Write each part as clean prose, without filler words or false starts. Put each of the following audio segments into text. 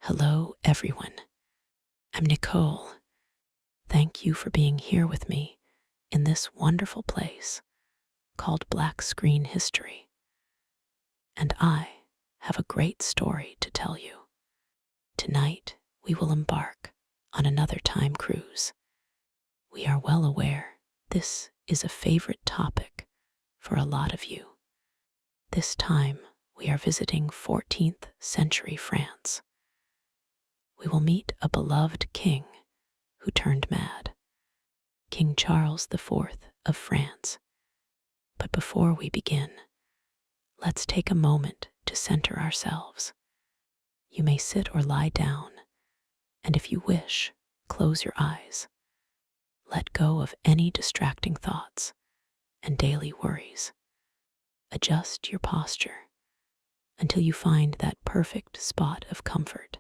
Hello, everyone. I'm Nicole. Thank you for being here with me in this wonderful place called Black Screen History. And I have a great story to tell you. Tonight, we will embark on another time cruise. We are well aware this is a favorite topic for a lot of you. This time, we are visiting 14th century France. We will meet a beloved king who turned mad, King Charles IV of France. But before we begin, let's take a moment to center ourselves. You may sit or lie down, and if you wish, close your eyes. Let go of any distracting thoughts and daily worries. Adjust your posture until you find that perfect spot of comfort.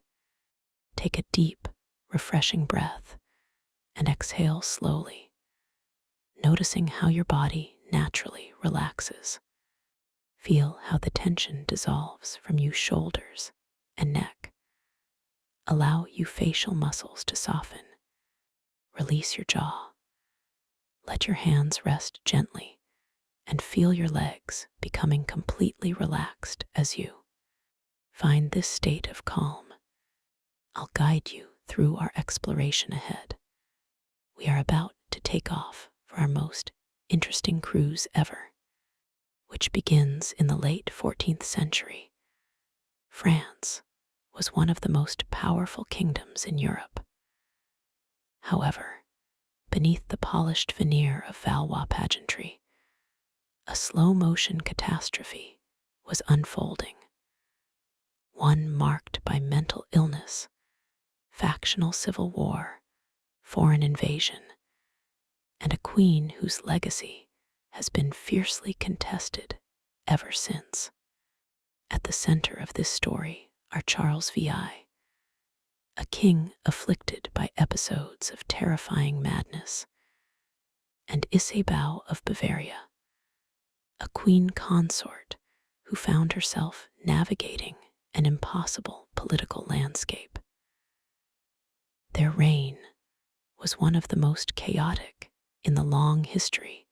Take a deep, refreshing breath and exhale slowly, noticing how your body naturally relaxes. Feel how the tension dissolves from your shoulders and neck. Allow your facial muscles to soften. Release your jaw. Let your hands rest gently and feel your legs becoming completely relaxed as you find this state of calm. I'll guide you through our exploration ahead. We are about to take off for our most interesting cruise ever, which begins in the late 14th century. France was one of the most powerful kingdoms in Europe. However, beneath the polished veneer of Valois pageantry, a slow-motion catastrophe was unfolding, one marked by mental illness, factional civil war, foreign invasion, and a queen whose legacy has been fiercely contested ever since. At the center of this story are Charles VI, a king afflicted by episodes of terrifying madness, and Isabeau of Bavaria, a queen consort who found herself navigating an impossible political landscape. Their reign was one of the most chaotic in the long history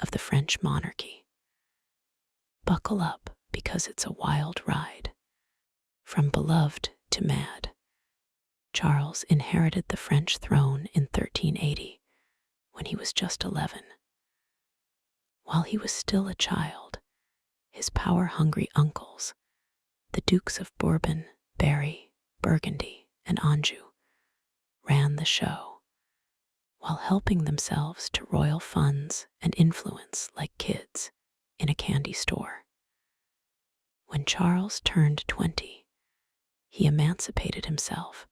of the French monarchy. Buckle up because it's a wild ride. From beloved to mad, Charles inherited the French throne in 1380 when he was just 11. While he was still a child, his power-hungry uncles, the Dukes of Bourbon, Berry, Burgundy, and Anjou, ran the show, while helping themselves to royal funds and influence like kids in a candy store. When Charles turned 20, he emancipated himself,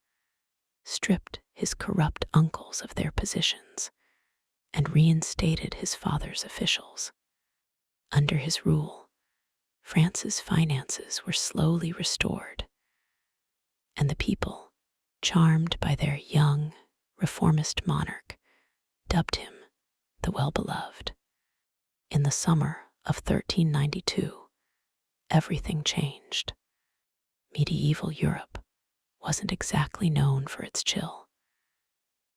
stripped his corrupt uncles of their positions, and reinstated his father's officials. Under his rule, France's finances were slowly restored, and the people, charmed by their young, reformist monarch, dubbed him the Well-Beloved. In the summer of 1392, everything changed. Medieval Europe wasn't exactly known for its chill,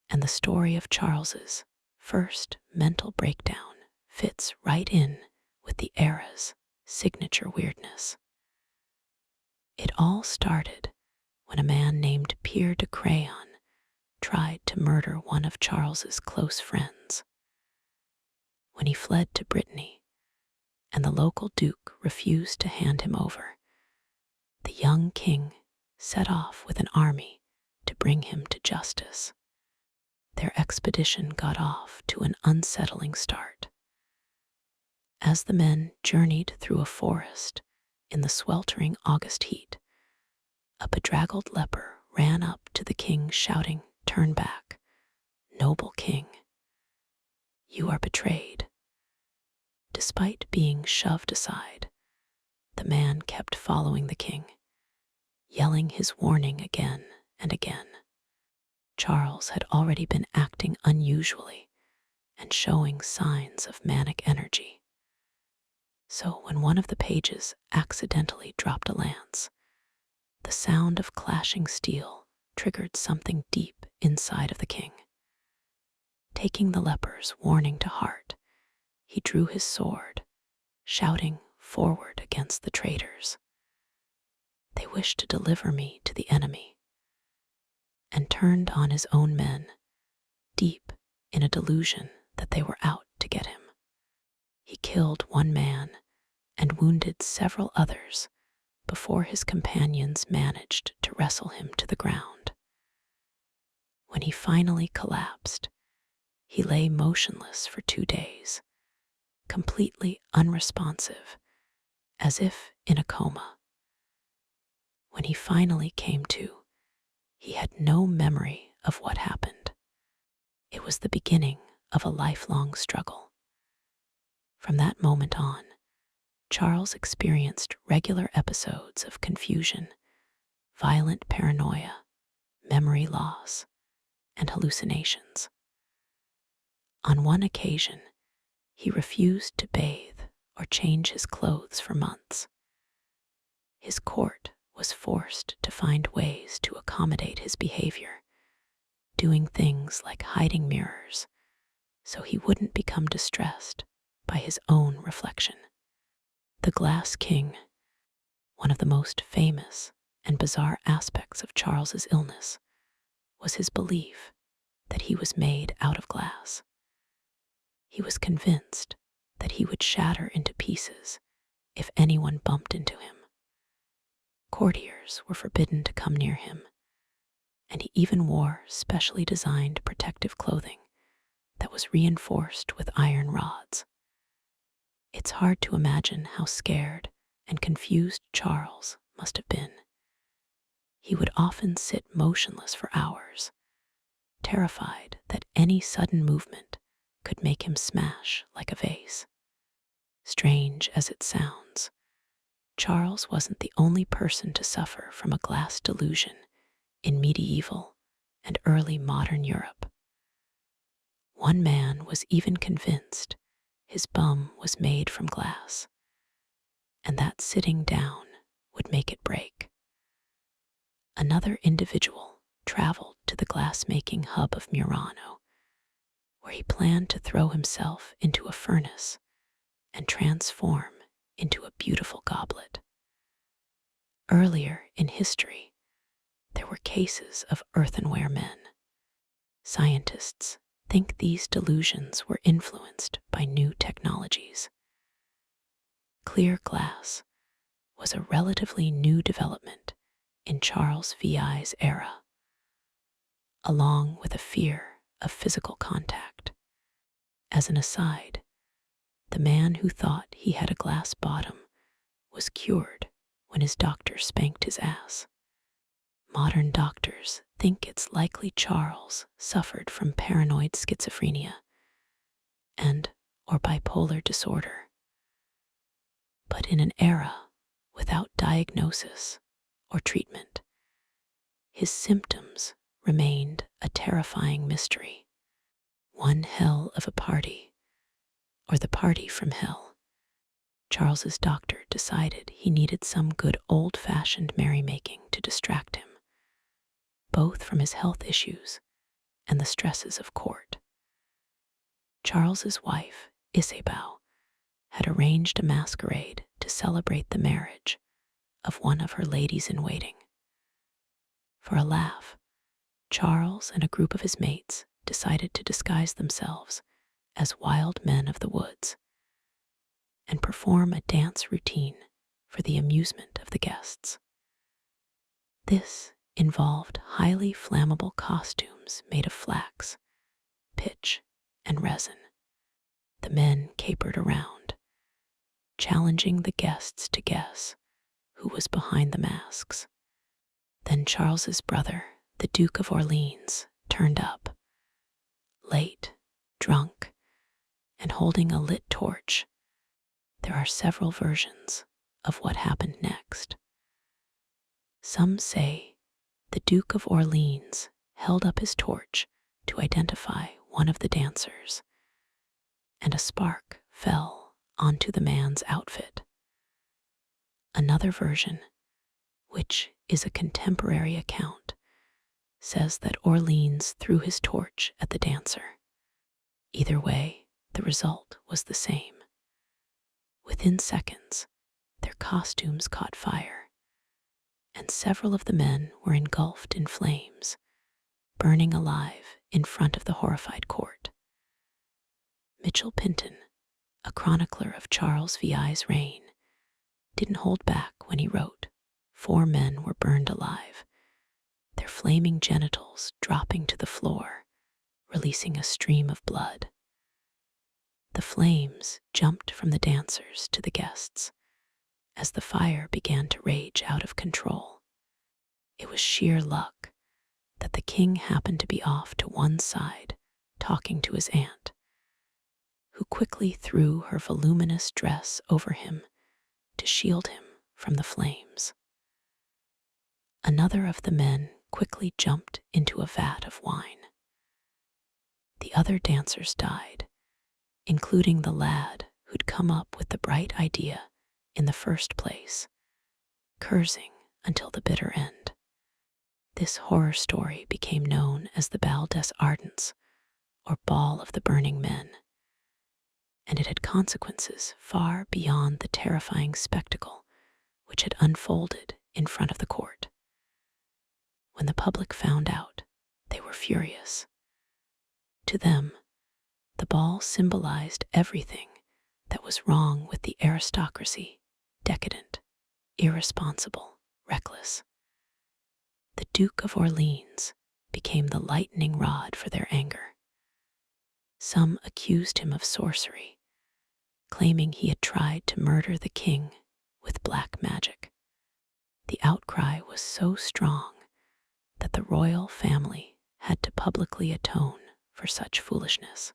and the story of Charles's first mental breakdown fits right in with the era's signature weirdness. It all started when a man named Pierre de Crayon tried to murder one of Charles's close friends. When he fled to Brittany, and the local duke refused to hand him over, the young king set off with an army to bring him to justice. Their expedition got off to an unsettling start. As the men journeyed through a forest in the sweltering August heat, a bedraggled leper ran up to the king shouting, "Turn back, noble king. You are betrayed." Despite being shoved aside, the man kept following the king, yelling his warning again and again. Charles had already been acting unusually and showing signs of manic energy. So when one of the pages accidentally dropped a lance, The sound of clashing steel triggered something deep inside of the king. Taking the leper's warning to heart, he drew his sword, shouting forward against the traitors. They wish to deliver me to the enemy, and turned on his own men, deep in a delusion that they were out to get him. He killed one man and wounded several others before his companions managed to wrestle him to the ground. When he finally collapsed, he lay motionless for 2 days, completely unresponsive, as if in a coma. When he finally came to, he had no memory of what happened. It was the beginning of a lifelong struggle. From that moment on, Charles experienced regular episodes of confusion, violent paranoia, memory loss, and hallucinations. On one occasion, he refused to bathe or change his clothes for months. His court was forced to find ways to accommodate his behavior, doing things like hiding mirrors so he wouldn't become distressed by his own reflection. The Glass King, one of the most famous and bizarre aspects of Charles's illness, was his belief that he was made out of glass. He was convinced that he would shatter into pieces if anyone bumped into him. Courtiers were forbidden to come near him, and he even wore specially designed protective clothing that was reinforced with iron rods. It's hard to imagine how scared and confused Charles must have been. He would often sit motionless for hours, terrified that any sudden movement could make him smash like a vase. Strange as it sounds, Charles wasn't the only person to suffer from a glass delusion in medieval and early modern Europe. One man was even convinced his bum was made from glass, and that sitting down would make it break. Another individual traveled to the glass-making hub of Murano, where he planned to throw himself into a furnace and transform into a beautiful goblet. Earlier in history, there were cases of earthenware men. Scientists think these delusions were influenced by new technologies. Clear glass was a relatively new development in Charles VI's era, along with a fear of physical contact. As an aside, the man who thought he had a glass bottom was cured when his doctor spanked his ass. Modern doctors think it's likely Charles suffered from paranoid schizophrenia or bipolar disorder. But in an era without diagnosis or treatment, his symptoms remained a terrifying mystery. One hell of a party, or the party from hell. Charles's doctor decided he needed some good old-fashioned merrymaking to distract him, both from his health issues and the stresses of court. Charles's wife, Isabeau, had arranged a masquerade to celebrate the marriage of one of her ladies-in-waiting. For a laugh, Charles and a group of his mates decided to disguise themselves as wild men of the woods and perform a dance routine for the amusement of the guests. This involved highly flammable costumes made of flax, pitch, and resin. The men capered around, challenging the guests to guess who was behind the masks. Then Charles's brother, the Duke of Orleans, turned up, late, drunk, and holding a lit torch. There are several versions of what happened next. Some say the Duke of Orleans held up his torch to identify one of the dancers, and a spark fell onto the man's outfit. Another version which is a contemporary account, says that Orleans threw his torch at the dancer. Either way, the result was the same. Within seconds, their costumes caught fire, and several of the men were engulfed in flames, burning alive in front of the horrified court. Mitchell Pinton, a chronicler of Charles VI's reign, didn't hold back when he wrote, 4 men were burned alive, their flaming genitals dropping to the floor, releasing a stream of blood. The flames jumped from the dancers to the guests as the fire began to rage out of control. It was sheer luck that the king happened to be off to one side talking to his aunt, who quickly threw her voluminous dress over him to shield him from the flames. Another of the men quickly jumped into a vat of wine. The other dancers died, including the lad who'd come up with the bright idea in the first place, cursing until the bitter end. This horror story became known as the Bal des Ardents, or Ball of the Burning Men, and it had consequences far beyond the terrifying spectacle which had unfolded in front of the court. When the public found out, they were furious. To them, the ball symbolized everything that was wrong with the aristocracy: decadent, irresponsible, reckless. The Duke of Orleans became the lightning rod for their anger. Some accused him of sorcery, claiming he had tried to murder the king with black magic. The outcry was so strong that the royal family had to publicly atone for such foolishness.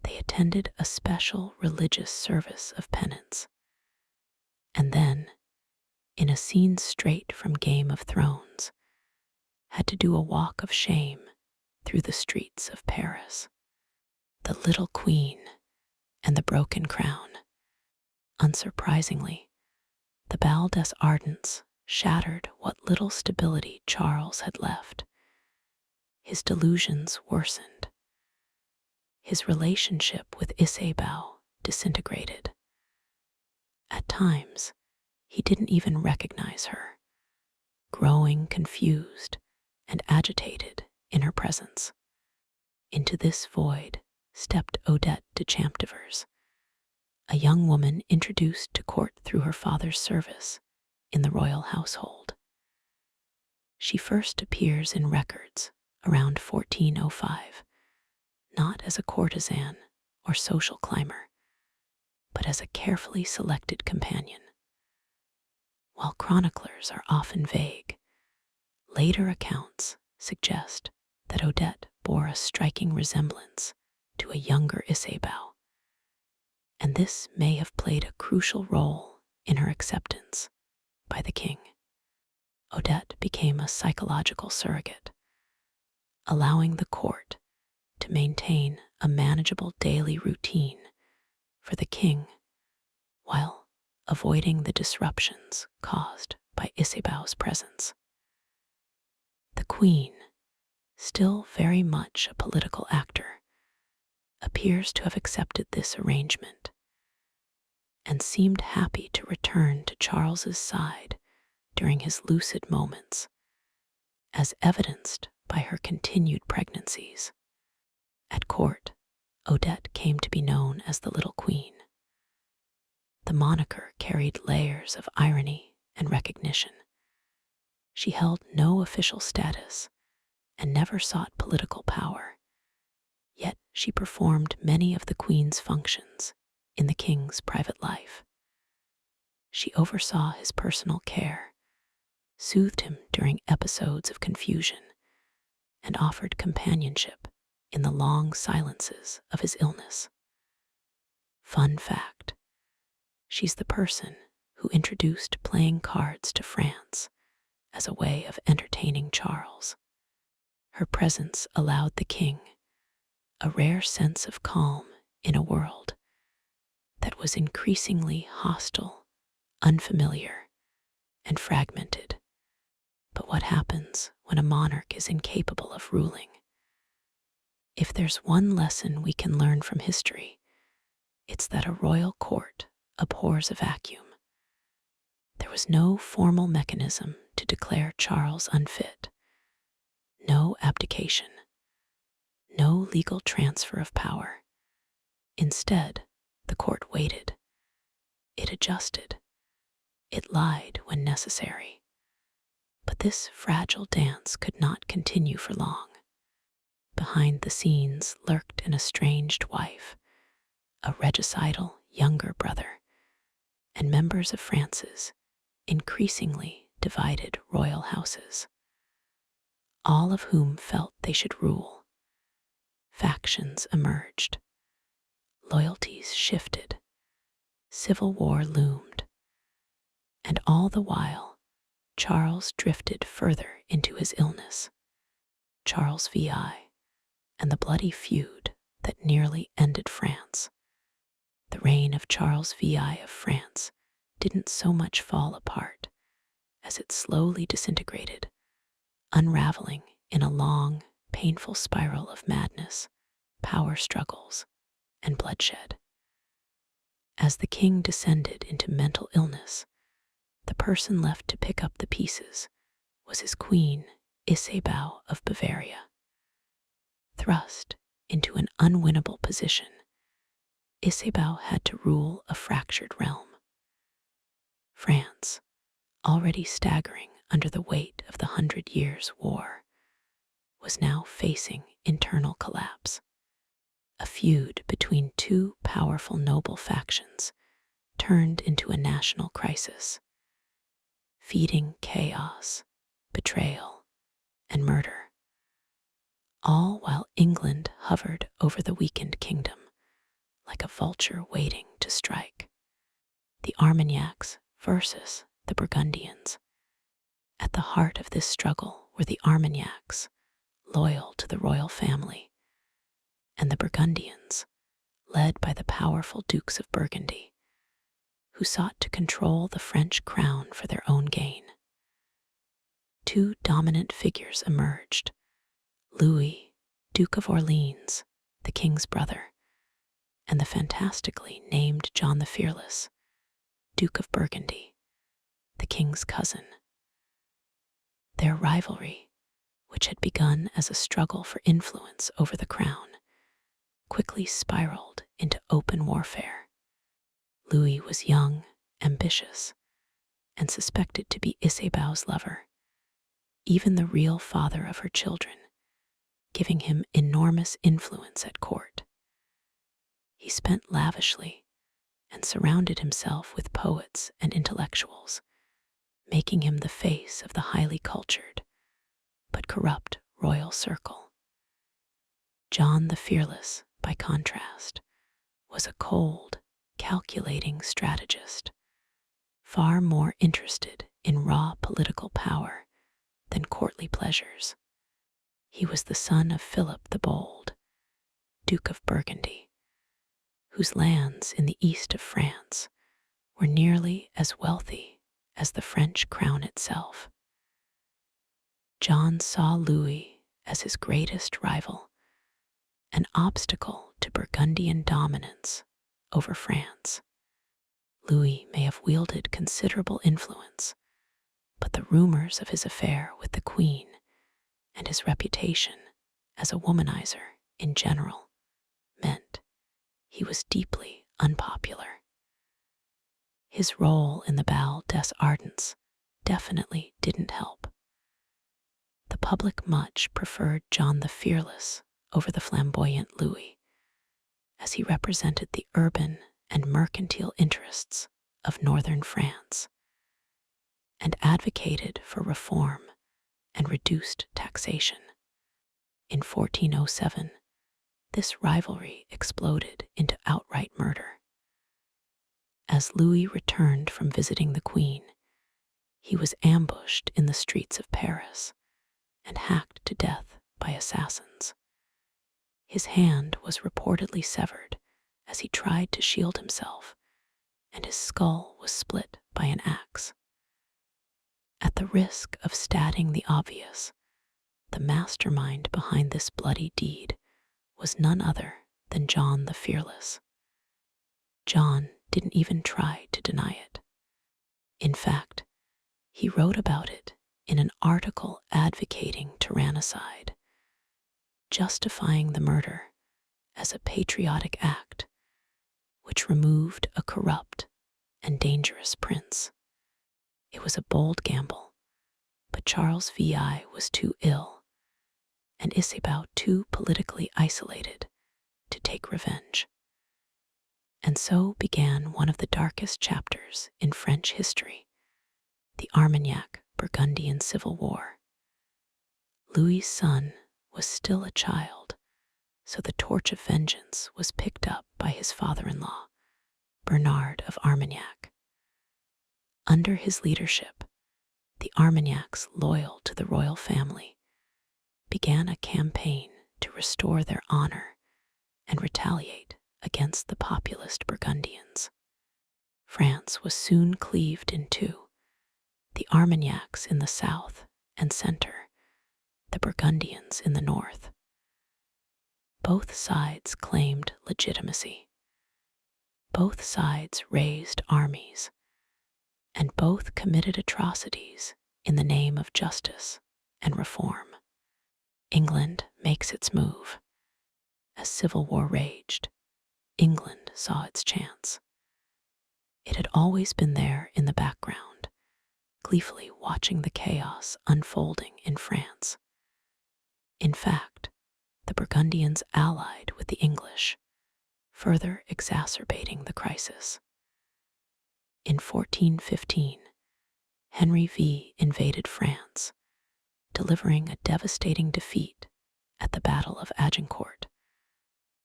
They attended a special religious service of penance, and then, in a scene straight from Game of Thrones, had to do a walk of shame through the streets of Paris. The little queen and the broken crown. Unsurprisingly, the Bal des Ardents shattered what little stability Charles had left. His delusions worsened. His relationship with Isabeau disintegrated. At times, he didn't even recognize her, growing confused and agitated in her presence. Into this void stepped Odette de Champdivers, a young woman introduced to court through her father's service in the royal household. She first appears in records around 1405, not as a courtesan or social climber, but as a carefully selected companion. While chroniclers are often vague, later accounts suggest that Odette bore a striking resemblance to a younger Isabeau, and this may have played a crucial role in her acceptance by the king. Odette became a psychological surrogate, allowing the court to maintain a manageable daily routine for the king while avoiding the disruptions caused by Isabeau's presence. The queen, still very much a political actor, appears to have accepted this arrangement and seemed happy to return to Charles's side during his lucid moments, as evidenced by her continued pregnancies. At court, Odette came to be known as the Little Queen. The moniker carried layers of irony and recognition. She held no official status and never sought political power, yet she performed many of the queen's functions in the king's private life. She oversaw his personal care, soothed him during episodes of confusion, and offered companionship in the long silences of his illness. Fun fact: she's the person who introduced playing cards to France as a way of entertaining Charles. Her presence allowed the king a rare sense of calm in a world that was increasingly hostile, unfamiliar, and fragmented. But what happens when a monarch is incapable of ruling? If there's one lesson we can learn from history, it's that a royal court abhors a vacuum. There was no formal mechanism to declare Charles unfit, no abdication, no legal transfer of power. Instead, the court waited. It adjusted. It lied when necessary. But this fragile dance could not continue for long. Behind the scenes lurked an estranged wife, a regicidal younger brother, and members of France's increasingly divided royal houses, all of whom felt they should rule. Factions emerged, loyalties shifted, civil war loomed, and all the while, Charles drifted further into his illness. Charles VI and the bloody feud that nearly ended France. The reign of Charles VI of France didn't so much fall apart as it slowly disintegrated, unraveling in a long, painful spiral of madness, power struggles, and bloodshed. As the king descended into mental illness, the person left to pick up the pieces was his queen, Isabeau of Bavaria. Thrust into an unwinnable position, Isabeau had to rule a fractured realm. France, already staggering under the weight of the 100 Years' War, was now facing internal collapse. A feud between two powerful noble factions turned into a national crisis, feeding chaos, betrayal, and murder, all while England hovered over the weakened kingdom like a vulture waiting to strike. The Armagnacs versus the Burgundians. At the heart of this struggle were the Armagnacs, loyal to the royal family, and the Burgundians, led by the powerful Dukes of Burgundy, who sought to control the French crown for their own gain. Two dominant figures emerged: Louis, Duke of Orleans, the king's brother, and the fantastically named John the Fearless, Duke of Burgundy, the king's cousin. Their rivalry, which had begun as a struggle for influence over the crown, quickly spiraled into open warfare. Louis was young, ambitious, and suspected to be Isabeau's lover, even the real father of her children, giving him enormous influence at court. He spent lavishly and surrounded himself with poets and intellectuals, making him the face of the highly cultured but corrupt royal circle. John the Fearless, by contrast, was a cold, calculating strategist, far more interested in raw political power than courtly pleasures. He was the son of Philip the Bold, Duke of Burgundy, whose lands in the east of France were nearly as wealthy as the French crown itself. John saw Louis as his greatest rival, an obstacle to Burgundian dominance over France. Louis may have wielded considerable influence, but the rumors of his affair with the Queen and his reputation as a womanizer in general meant he was deeply unpopular. His role in the Bal des Ardents definitely didn't help. The public much preferred John the Fearless over the flamboyant Louis, as he represented the urban and mercantile interests of northern France and advocated for reform and reduced taxation. In 1407, this rivalry exploded into outright murder. As Louis returned from visiting the Queen, he was ambushed in the streets of Paris and hacked to death by assassins. His hand was reportedly severed as he tried to shield himself, and his skull was split by an axe. At the risk of stating the obvious, the mastermind behind this bloody deed was none other than John the Fearless. John didn't even try to deny it. In fact, he wrote about it in an article advocating tyrannicide, justifying the murder as a patriotic act which removed a corrupt and dangerous prince. It was a bold gamble, but Charles VI was too ill and Isabeau too politically isolated to take revenge. And so began one of the darkest chapters in French history, the Armagnac-Burgundian Civil War. Louis's son was still a child, so the torch of vengeance was picked up by his father-in-law, Bernard of Armagnac. Under his leadership, the Armagnacs, loyal to the royal family, began a campaign to restore their honor and retaliate against the populist Burgundians. France was soon cleaved in two, the Armagnacs in the south and center, the Burgundians in the north. Both sides claimed legitimacy. Both sides raised armies, and both committed atrocities in the name of justice and reform. England makes its move. As civil war raged, England saw its chance. It had always been there in the background, gleefully watching the chaos unfolding in France. In fact, the Burgundians allied with the English, further exacerbating the crisis. In 1415, Henry V invaded France, delivering a devastating defeat at the Battle of Agincourt,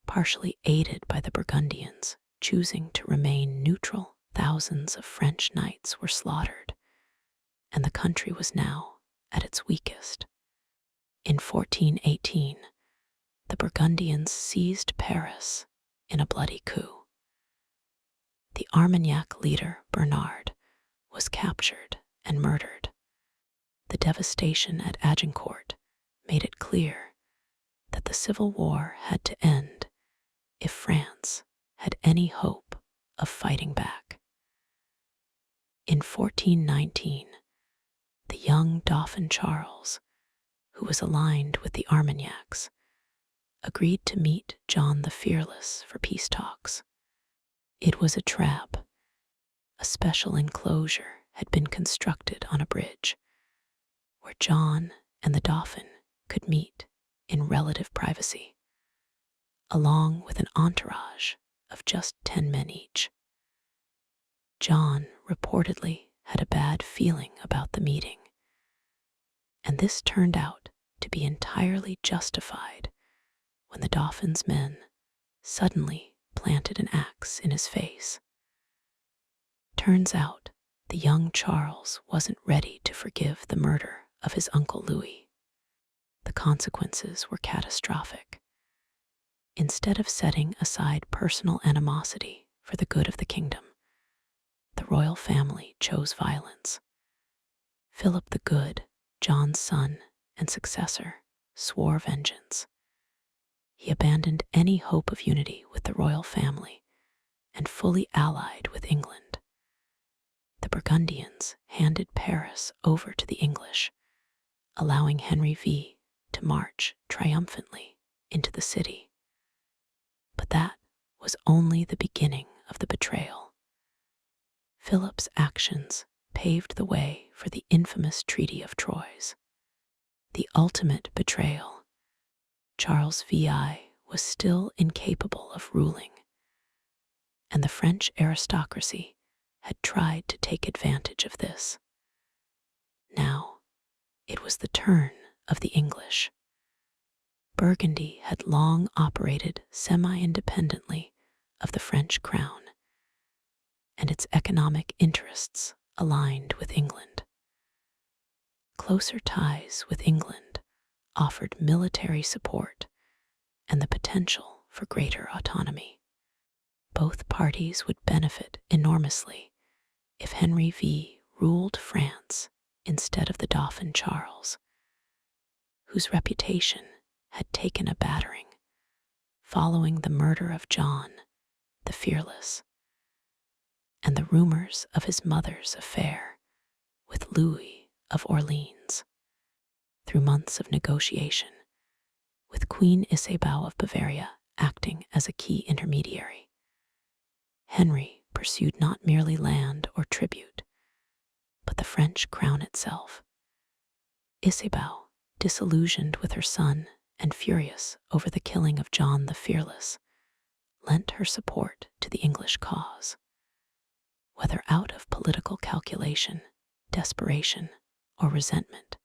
partially aided by the Burgundians choosing to remain neutral. Thousands of French knights were slaughtered, and the country was now at its weakest. In 1418, the Burgundians seized Paris in a bloody coup. The Armagnac leader, Bernard, was captured and murdered. The devastation at Agincourt made it clear that the civil war had to end if France had any hope of fighting back. In 1419, the young Dauphin Charles, who was aligned with the Armagnacs, agreed to meet John the Fearless for peace talks. It was a trap. A special enclosure had been constructed on a bridge, where John and the Dauphin could meet in relative privacy, along with an entourage of just 10 men each. John reportedly had a bad feeling about the meeting, and this turned out to be entirely justified when the Dauphin's men suddenly planted an axe in his face. Turns out the young Charles wasn't ready to forgive the murder of his uncle Louis. The consequences were catastrophic. Instead of setting aside personal animosity for the good of the kingdom, the royal family chose violence. Philip the Good, John's son and successor, swore vengeance. He abandoned any hope of unity with the royal family and fully allied with England. The Burgundians handed Paris over to the English, allowing Henry V to march triumphantly into the city. But that was only the beginning of the betrayal. Philip's actions paved the way for the infamous Treaty of Troyes. The ultimate betrayal. Charles VI was still incapable of ruling, and the French aristocracy had tried to take advantage of this. Now, it was the turn of the English. Burgundy had long operated semi-independently of the French crown, and its economic interests aligned with England. Closer ties with England offered military support and the potential for greater autonomy. Both parties would benefit enormously if Henry V ruled France instead of the Dauphin Charles, whose reputation had taken a battering following the murder of John the Fearless and the rumors of his mother's affair with Louis of Orleans. Through months of negotiation, with Queen Isabeau of Bavaria acting as a key intermediary, Henry pursued not merely land or tribute, but the French crown itself. Isabeau, disillusioned with her son and furious over the killing of John the Fearless, lent her support to the English cause. Whether out of political calculation, desperation, or resentment,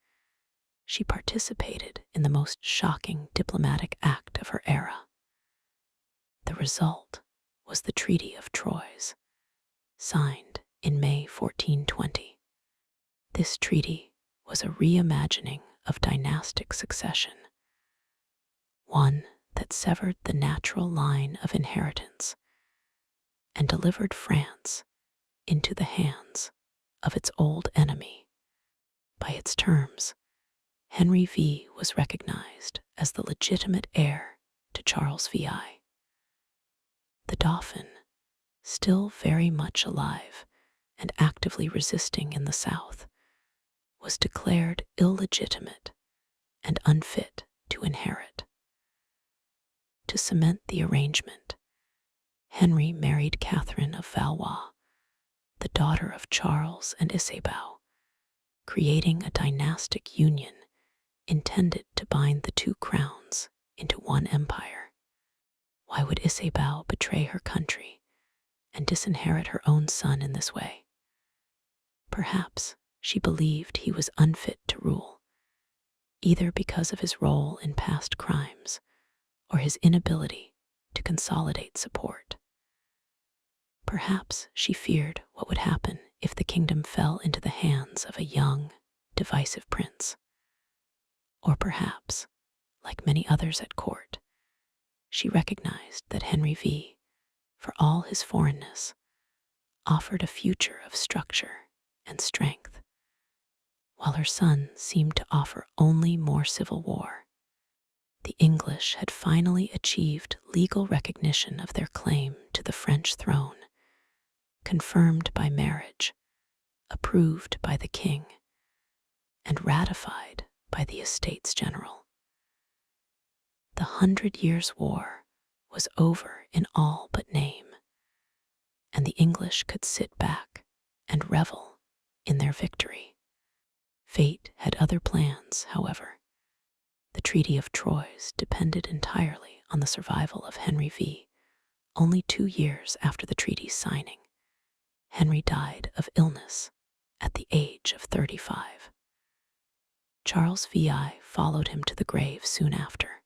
she participated in the most shocking diplomatic act of her era. The result was the Treaty of Troyes, signed in May 1420. This treaty was a reimagining of dynastic succession, one that severed the natural line of inheritance and delivered France into the hands of its old enemy. By its terms, Henry V was recognized as the legitimate heir to Charles VI. The Dauphin, still very much alive and actively resisting in the south, was declared illegitimate and unfit to inherit. To cement the arrangement, Henry married Catherine of Valois, the daughter of Charles and Isabeau, creating a dynastic union intended to bind the two crowns into one empire. Why would Isabeau betray her country and disinherit her own son in this way? Perhaps she believed he was unfit to rule, either because of his role in past crimes or his inability to consolidate support. Perhaps she feared what would happen if the kingdom fell into the hands of a young, divisive prince. Or perhaps, like many others at court, she recognized that Henry V, for all his foreignness, offered a future of structure and strength, while her son seemed to offer only more civil war. The English had finally achieved legal recognition of their claim to the French throne, confirmed by marriage, approved by the king, and ratified by the Estates General. The 100 Years' War was over in all but name, and the English could sit back and revel in their victory. Fate had other plans, however. The Treaty of Troyes depended entirely on the survival of Henry V. Only 2 years after the treaty's signing, Henry died of illness at the age of 35. Charles VI followed him to the grave soon after.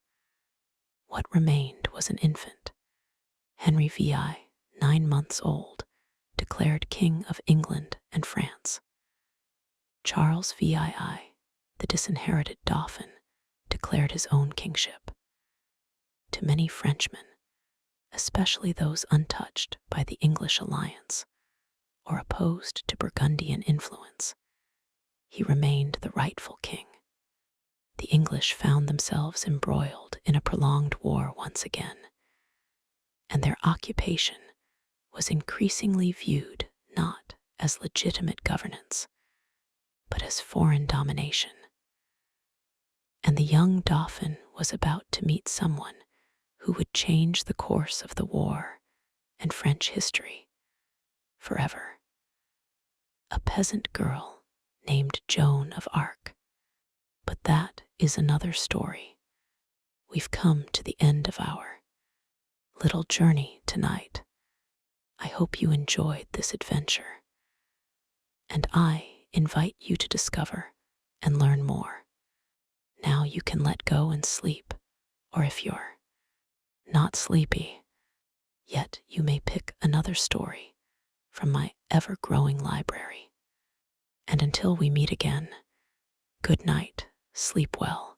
What remained was an infant. Henry VI, 9 months old, declared King of England and France. Charles VII, the disinherited Dauphin, declared his own kingship. To many Frenchmen, especially those untouched by the English alliance or opposed to Burgundian influence, he remained the rightful king. The English found themselves embroiled in a prolonged war once again, and their occupation was increasingly viewed not as legitimate governance, but as foreign domination. And the young Dauphin was about to meet someone who would change the course of the war and French history forever. A peasant girl named Joan of Arc. But that is another story. We've come to the end of our little journey tonight. I hope you enjoyed this adventure, and I invite you to discover and learn more. Now you can let go and sleep, or if you're not sleepy, yet you may pick another story from my ever-growing library. And until we meet again, good night, sleep well.